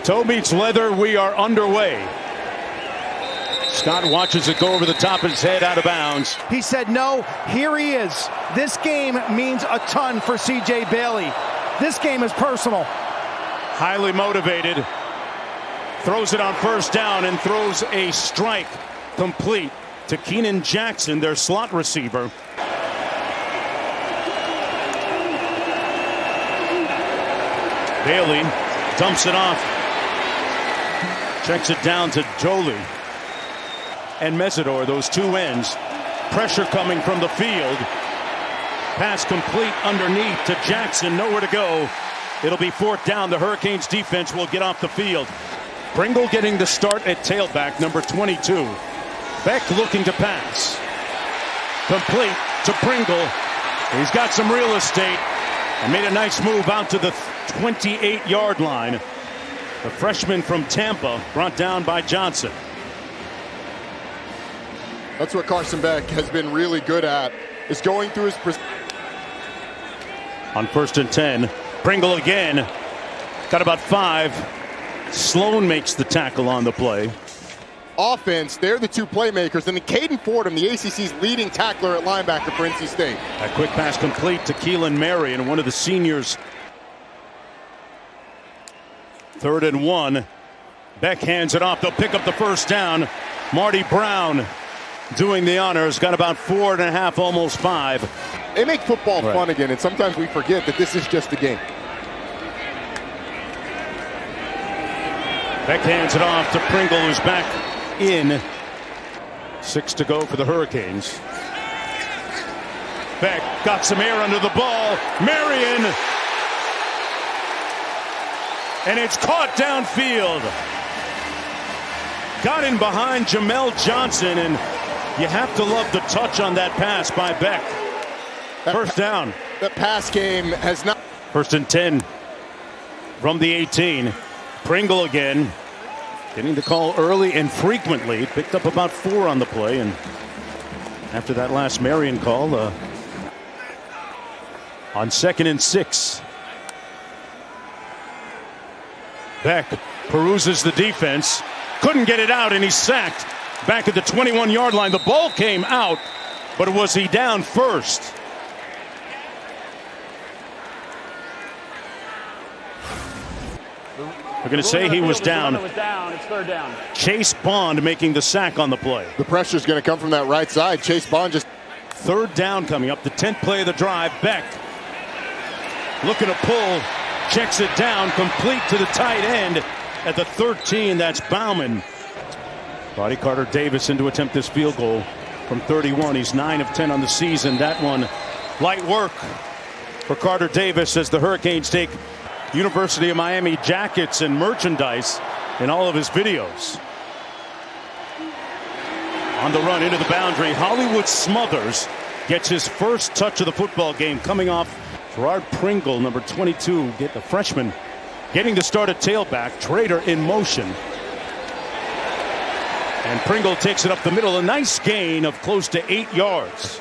Toe meets leather. We are underway. Scott watches it go over the top of his head, out of bounds. He said no. Here he is. This game means a ton for C.J. Bailey. This game is personal. Highly motivated. Throws it on first down and throws a strike complete to Keenan Jackson, their slot receiver. Bailey dumps it off. Checks it down to Jolie and Mesidor, those two ends. Pressure coming from the field. Pass complete underneath to Jackson. Nowhere to go. It'll be fourth down. The Hurricanes defense will get off the field. Pringle getting the start at tailback, number 22. Beck looking to pass. Complete to Pringle. He's got some real estate and made a nice move out to the 28-yard line. The freshman from Tampa brought down by Johnson. That's what Carson Beck has been really good at, is going through his... On 1st and 10, Pringle again. Got about 5. Sloan makes the tackle on the play. Offense, they're the two playmakers, and Caden Fordham, the ACC's leading tackler at linebacker for NC State. A quick pass complete to Keelan Marion, one of the seniors. 3rd and 1. Beck hands it off. They'll pick up the first down. Marty Brown doing the honors. Got about 4.5, almost 5. They make football fun again, and sometimes we forget that this is just a game. Beck hands it off to Pringle, who's back in. 6 to go for the Hurricanes. Beck got some air under the ball. Marion. And it's caught downfield. Got in behind Jamel Johnson, and you have to love the touch on that pass by Beck. First down. That pass game has not... 1st and 10 from the 18. Pringle again, getting the call early and frequently. Picked up about 4 on the play, and after that last Marion call, on 2nd and 6. Beck peruses the defense, couldn't get it out, and he's sacked back at the 21-yard line. The ball came out, but was he down first? We're going to say he was down. It's 3rd down. Chase Bond making the sack on the play. The pressure's going to come from that right side. Chase Bond just... 3rd down coming up, the 10th play of the drive. Beck looking to pull, checks it down, complete to the tight end at the 13. That's Bauman. Roddy Carter-Davis in to attempt this field goal from 31. He's 9 of 10 on the season. That one, light work for Carter-Davis as the Hurricanes take University of Miami jackets and merchandise in all of his videos. On the run into the boundary, Hollywood Smothers gets his first touch of the football game, coming off Girard Pringle, number 22, get the freshman, getting the start at tailback. Trader in motion. And Pringle takes it up the middle. A nice gain of close to 8 yards.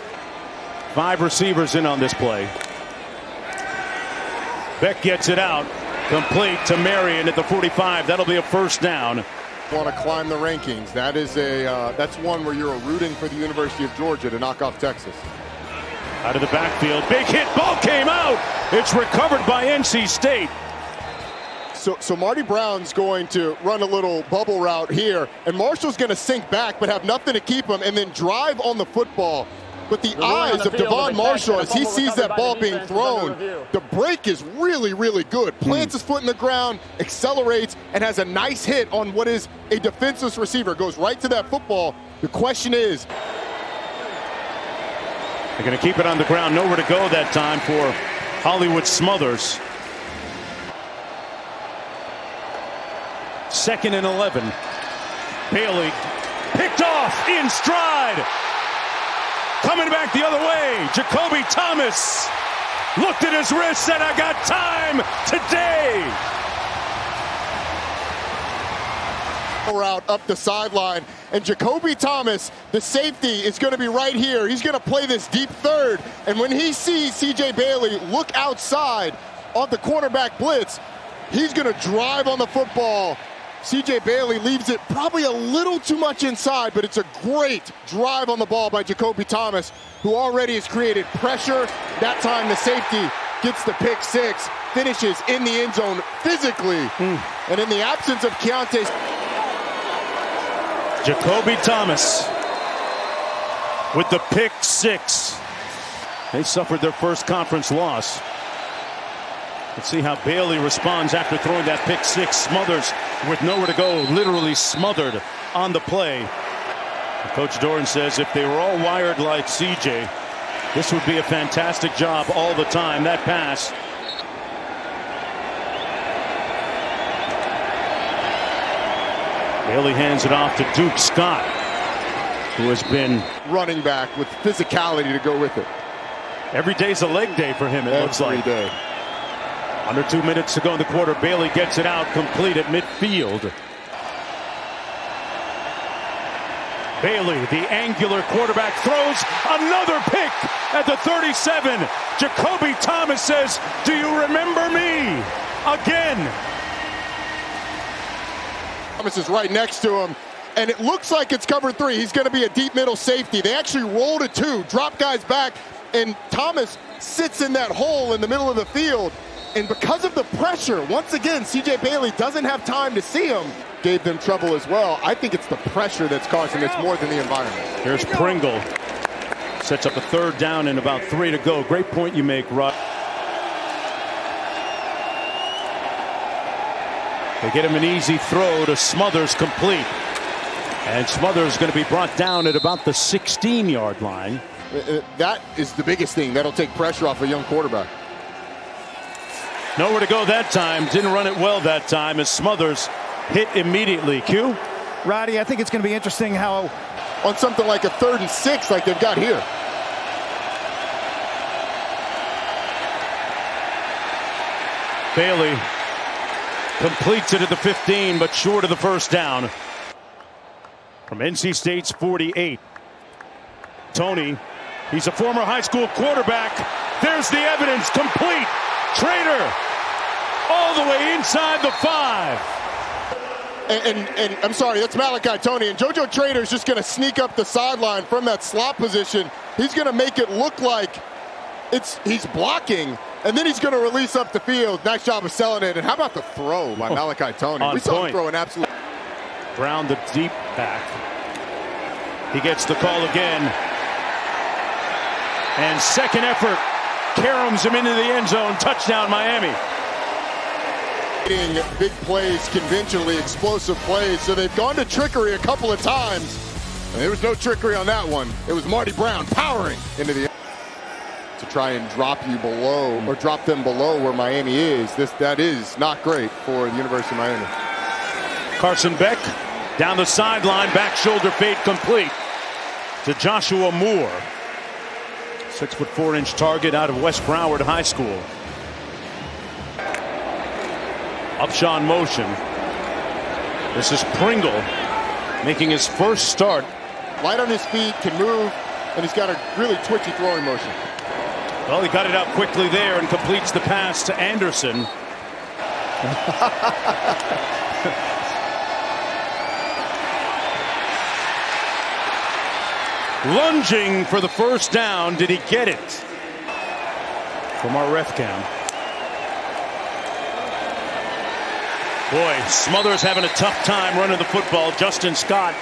5 receivers in on this play. Beck gets it out, complete to Marion at the 45. That'll be a first down. Want to climb the rankings. That is that's one where you're rooting for the University of Georgia to knock off Texas. Out of the backfield, big hit, ball came out. It's recovered by NC State. So Marty Brown's going to run a little bubble route here, and Marshall's going to sink back but have nothing to keep him and then drive on the football. But the eyes of Devon Marshall as he sees that ball being thrown, the break is really, really good. Plants his foot in the ground, accelerates, and has a nice hit on what is a defenseless receiver. Goes right to that football. The question is... They're going to keep it on the ground. Nowhere to go that time for Hollywood Smothers. 2nd and 11. Bailey picked off in stride. Coming back the other way, Jacoby Thomas looked at his wrist, said, I got time today. Route up the sideline, and Jacoby Thomas, the safety, is going to be right here. He's going to play this deep third, and when he sees C.J. Bailey look outside on the cornerback blitz, He's going to drive on the football. C.J. Bailey leaves it probably a little too much inside, but it's a great drive on the ball by Jacoby Thomas, who already has created pressure. That time the safety gets the pick six, finishes in the end zone physically. And in the absence of Keontae, Jacoby Thomas with the pick six. They suffered their first conference loss. Let's see how Bailey responds after throwing that pick six. Smothers with nowhere to go, literally smothered on the play. Coach Doran says if they were all wired like CJ, this would be a fantastic job all the time. That pass. Bailey hands it off to Duke Scott, who has been running back with physicality to go with it. Every day's a leg day for him, it looks like. Every day. Under 2 minutes to go in the quarter. Bailey gets it out complete at midfield. Bailey, the angular quarterback, throws another pick at the 37. Jacoby Thomas says, "Do you remember me?" Again. Thomas is right next to him, and it looks like it's cover three. He's going to be a deep middle safety. They actually rolled it two, drop guys back, and Thomas sits in that hole in the middle of the field. And because of the pressure, once again, C.J. Bailey doesn't have time to see him. Gave them trouble as well. I think it's the pressure that's causing this more than the environment. Here's Pringle. Sets up a third down and about 3 to go. Great point you make, Rod. They get him an easy throw to Smothers, complete. And Smothers is going to be brought down at about the 16-yard line. That is the biggest thing. That'll take pressure off a young quarterback. Nowhere to go that time. Didn't run it well that time as Smothers hit immediately. Q? Roddy, I think it's going to be interesting how on something like a 3rd and 6 like they've got here. Bailey completes it at the 15, but short of the first down. From NC State's 48. Toney, he's a former high school quarterback. There's the evidence, complete. Trader all the way inside the 5. And I'm sorry, that's Malachi Toney. And JoJo Trader's just going to sneak up the sideline from that slot position. He's going to make it look like he's blocking, and then he's going to release up the field. Nice job of selling it. And how about the throw by Malachi Toney? We saw him throw an absolute. Brown, the deep back. He gets the call again. And second effort. Caroms him into the end zone. Touchdown, Miami. Big plays conventionally, explosive plays. So they've gone to trickery a couple of times. And there was no trickery on that one. It was Marty Brown powering into the to try and drop you below or drop them below where Miami is. That is not great for the University of Miami. Carson Beck down the sideline, back shoulder fade complete to Joshua Moore. 6'4" target out of West Broward High School. Upshot motion. This is Pringle making his first start. Light on his feet, can move, and he's got a really twitchy throwing motion. Well, he got it out quickly there and completes the pass to Anderson. Lunging for the first down. Did he get it? From our ref cam. Boy, Smothers having a tough time running the football. Justin Scott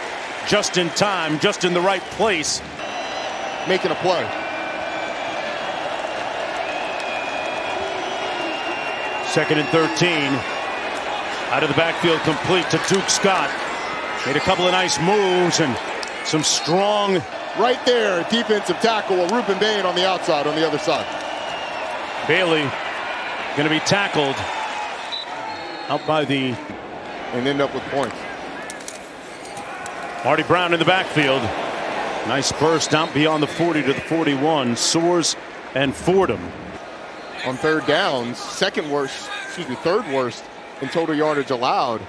just in time, just in the right place. Making a play. Second and 13. Out of the backfield, complete to Duke Scott. Made a couple of nice moves and some strong. Right there, defensive tackle, Ruben Bain on the outside, on the other side. Bailey going to be tackled out by the. And end up with points. Marty Brown in the backfield. Nice burst out beyond the 40 to the 41. Soares and Fordham. On third downs, third worst in total yardage allowed.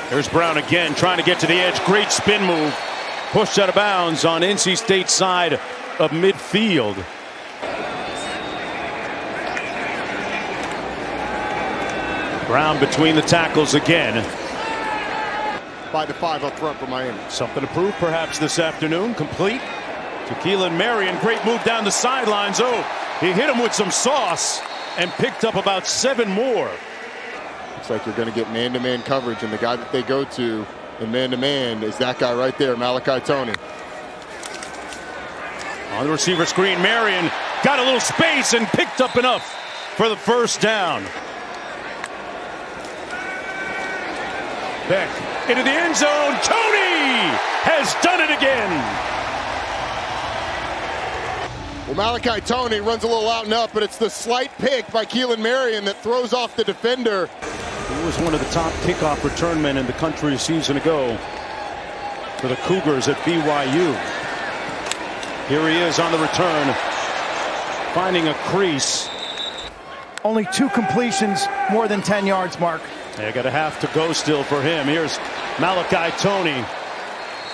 There's Brown again, trying to get to the edge. Great spin move. Pushed out of bounds on NC State's side of midfield. Brown between the tackles again. By the 5 up front for Miami. Something to prove perhaps this afternoon. Complete to Keelan Marion. Great move down the sidelines. Oh, he hit him with some sauce and picked up about 7 more. Looks like you're going to get man-to-man coverage, and the guy that they go to in man-to-man is that guy right there, Malachi Toney. On the receiver screen, Marion got a little space and picked up enough for the first down. Beck into the end zone. Toney has done it again. Well, Malachi Toney runs a little out and up, but it's the slight pick by Keelan Marion that throws off the defender. He was one of the top kickoff return men in the country a season ago for the Cougars at BYU. Here he is on the return, finding a crease. Only 2 completions, more than 10 yards, Mark. They got a half to go still for him. Here's Malachi Toney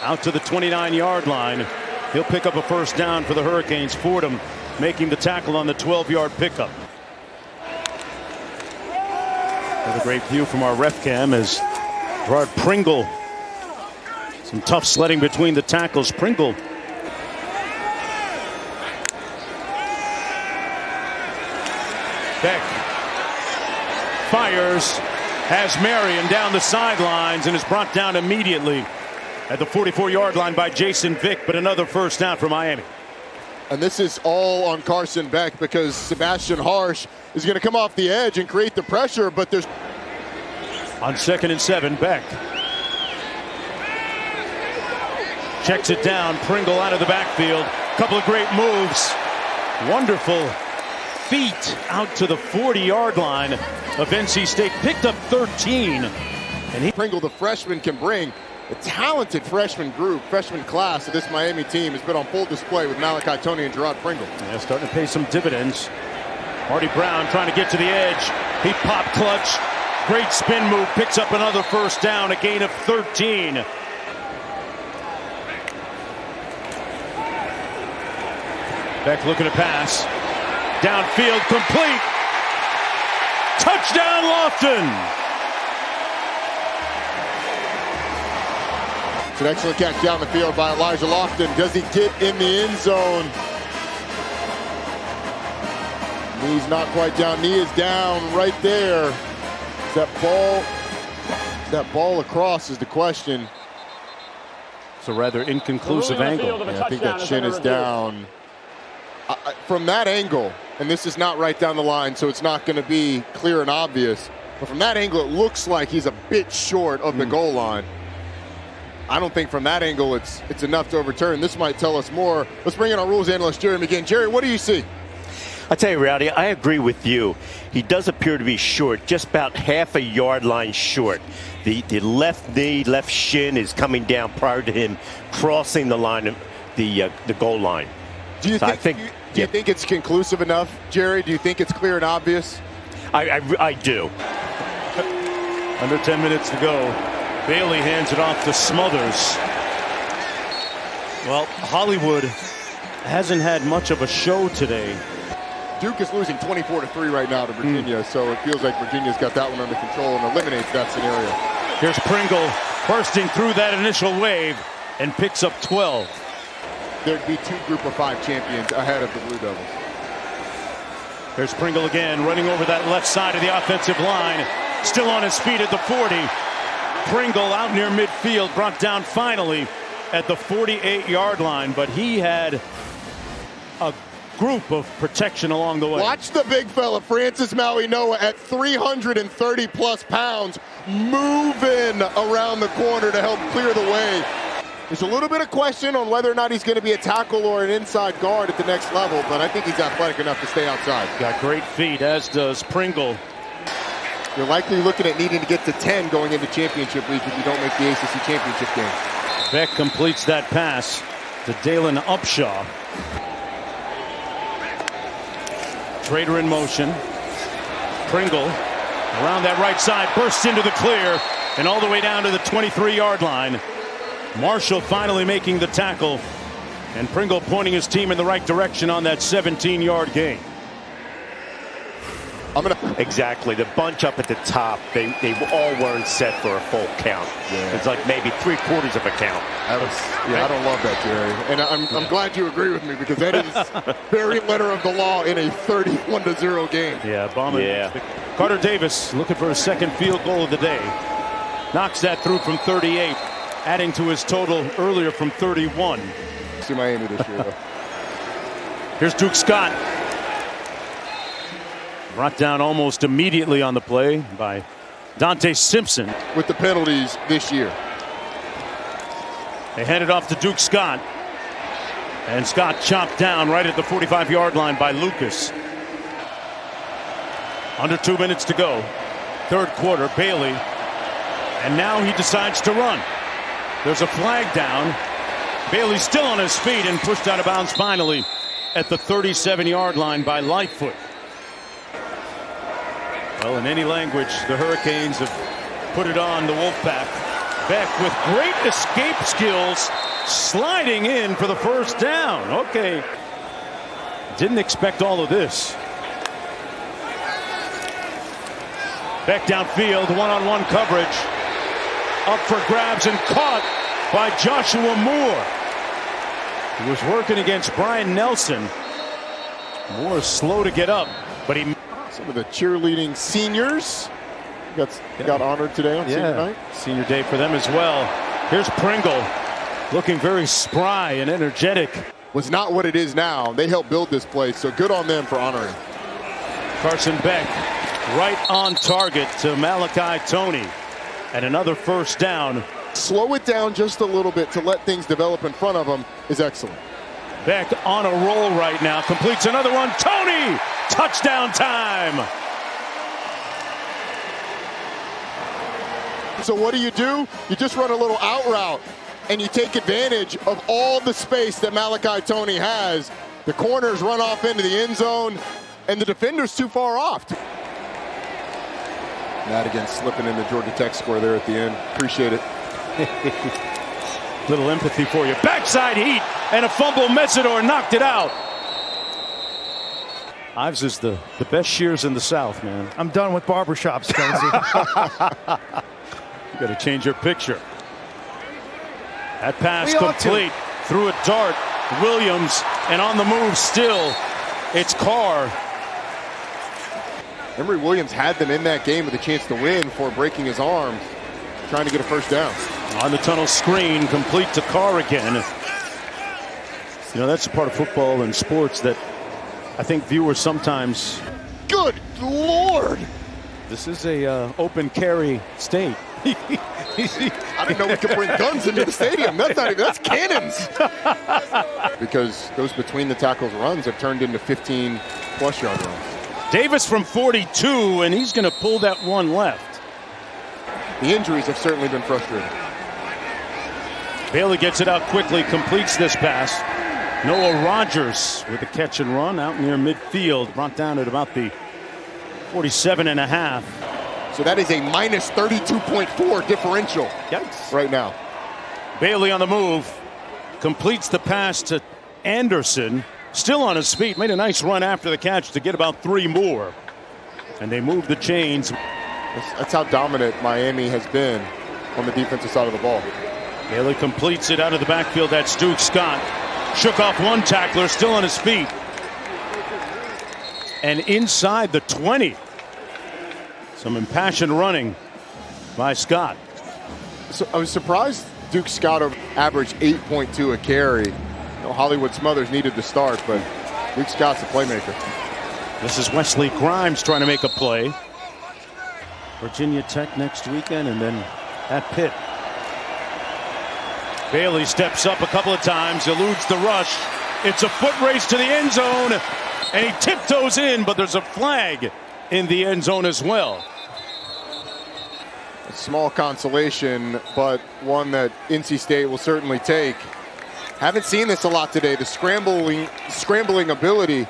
out to the 29-yard line. He'll pick up a first down for the Hurricanes. Fordham making the tackle on the 12-yard pickup. Another great view from our ref cam as Girard Pringle. Some tough sledding between the tackles. Pringle Beck fires, has Marion down the sidelines and is brought down immediately at the 44-yard line by Jason Vick, but another first down for Miami. And this is all on Carson Beck because Sebastian Harsh is going to come off the edge and create the pressure, but there's... On 2nd and 7, Beck checks it down. Pringle out of the backfield. Couple of great moves. Wonderful feet out to the 40-yard line of NC State. Picked up 13. And Pringle, the freshman, can bring a talented freshman class of this Miami team has been on full display with Malachi Toney and Girard Pringle. Yeah, starting to pay some dividends. Marty Brown trying to get to the edge. He popped clutch. Great spin move. Picks up another first down. A gain of 13. Beck looking to pass. Downfield complete. Touchdown Lofton. It's an excellent catch down the field by Elijah Lofton. Does he get in the end zone? Knee's not quite down. Knee is down right there. That ball across is the question. It's a rather inconclusive angle. Yeah, I think that shin is down. From that angle, and this is not right down the line, so it's not going to be clear and obvious, but from that angle, it looks like he's a bit short of the goal line. I don't think from that angle it's enough to overturn. This might tell us more. Let's bring in our rules analyst, Jerry McGinn. Jerry, what do you see? I tell you, Rowdy, I agree with you. He does appear to be short, just about half a yard line short. The left knee, left shin is coming down prior to him crossing the line of the goal line. Do you think it's conclusive enough, Jerry? Do you think it's clear and obvious? I do. Under 10 minutes to go. Bailey hands it off to Smothers. Well, Hollywood hasn't had much of a show today. Duke is losing 24-3 right now to Virginia, so it feels like Virginia's got that one under control and eliminates that scenario. Here's Pringle bursting through that initial wave and picks up 12. There'd be 2 Group of 5 champions ahead of the Blue Devils. There's Pringle again, running over that left side of the offensive line. Still on his feet at the 40. Pringle out near midfield, brought down finally at the 48-yard line, but he had a group of protection along the way. Watch the big fella, Francis Maui Noah, at 330-plus pounds, moving around the corner to help clear the way. There's a little bit of question on whether or not he's going to be a tackle or an inside guard at the next level, but I think he's athletic enough to stay outside. Got great feet, as does Pringle. You're likely looking at needing to get to 10 going into championship week if you don't make the ACC championship game. Beck completes that pass to Dalen Upshaw. Trader in motion. Pringle around that right side, bursts into the clear and all the way down to the 23-yard line. Marshall finally making the tackle, and Pringle pointing his team in the right direction on that 17-yard gain. Exactly. The bunch up at the top, they all weren't set for a full count. Yeah. It's like maybe 3/4 of a count. I don't love that, Jerry. And I'm glad you agree with me, because that is very letter of the law in a 31-0 game. Yeah, bombing. Yeah. Carter Davis looking for his second field goal of the day. Knocks that through from 38, adding to his total earlier from 31. See Miami this year, though. Here's Duke Scott. Brought down almost immediately on the play by Dante Simpson. With the penalties this year. They hand it off to Duke Scott. And Scott chopped down right at the 45-yard line by Lucas. Under 2 minutes to go. Third quarter, Bailey. And now he decides to run. There's a flag down. Bailey still on his feet and pushed out of bounds finally at the 37-yard line by Lightfoot. Well, in any language, the Hurricanes have put it on the Wolfpack. Beck with great escape skills, sliding in for the first down. Okay. Didn't expect all of this. Beck downfield, one-on-one coverage. Up for grabs and caught by Joshua Moore. He was working against Brian Nelson. Moore is slow to get up, but he... Some of the cheerleading seniors got honored today on senior night. Senior day for them as well. Here's Pringle, looking very spry and energetic. Was not what it is now. They helped build this place, so good on them for honoring. Carson Beck right on target to Malachi Toney. And another first down. Slow it down just a little bit to let things develop in front of them is excellent. Beck on a roll right now. Completes another one. Toney! Touchdown time! So what do? You just run a little out route, and you take advantage of all the space that Malachi Toney has. The corners run off into the end zone, and the defender's too far off. That again slipping in the Georgia Tech score there at the end. Appreciate it. Little empathy for you. Backside heat and a fumble. Mesidor knocked it out. Ives is the best shears in the South, man. I'm done with barbershops, Spencer. You got to change your picture. That pass complete. Through a dart. Williams, and on the move still. It's Carr. Emory Williams had them in that game with a chance to win before breaking his arm, trying to get a first down. On the tunnel screen, complete to Carr again. You know, that's a part of football and sports that I think viewers sometimes... Good Lord! This is a open carry state. I didn't know we could bring guns into the stadium. That's cannons. Because those between the tackles runs have turned into 15-plus yard runs. Davis from 42, and he's going to pull that one left. The injuries have certainly been frustrating. Bailey gets it out quickly, completes this pass. Noah Rogers with the catch and run out near midfield, brought down at about the 47.5. So that is a minus 32.4 differential. Yikes. Right now. Bailey on the move, completes the pass to Anderson, still on his feet, made a nice run after the catch to get about 3 more. And they move the chains. That's how dominant Miami has been on the defensive side of the ball. Bailey completes it out of the backfield. That's Duke Scott. Shook off one tackler, still on his feet. And inside the 20. Some impassioned running by Scott. So I was surprised Duke Scott averaged 8.2 a carry. You know, Hollywood Smothers needed to start, but Duke Scott's a playmaker. This is Wesley Grimes trying to make a play. Virginia Tech next weekend, and then at Pitt. Bailey steps up a couple of times, eludes the rush. It's a foot race to the end zone, and he tiptoes in, but there's a flag in the end zone as well. A small consolation, but one that NC State will certainly take. Haven't seen this a lot today. The scrambling ability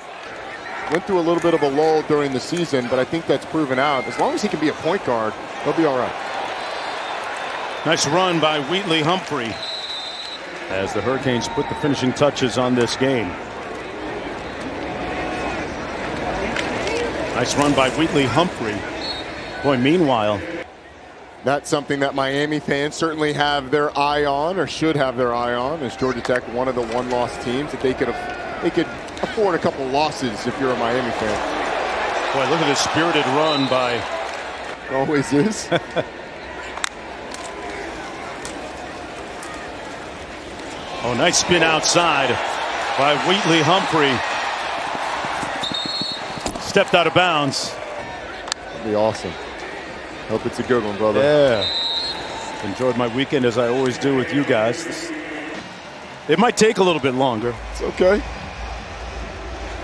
went through a little bit of a lull during the season, but I think that's proven out. As long as he can be a point guard, he'll be all right. Nice run by Wheatley Humphrey as the Hurricanes put the finishing touches on this game. Nice run by Wheatley Humphrey. Boy, meanwhile, that's something that Miami fans certainly have their eye on, or should have their eye on, is Georgia Tech one of the one-loss teams that they could afford a couple losses if you're a Miami fan. boy, look at this spirited run by. Always is. Oh, nice spin outside by Wheatley Humphrey. Stepped out of bounds. That'd be awesome. Hope it's a good one, brother. Yeah. Enjoyed my weekend as I always do with you guys. It might take a little bit longer. It's okay.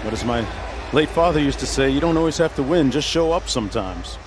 But as my late father used to say, you don't always have to win, just show up sometimes.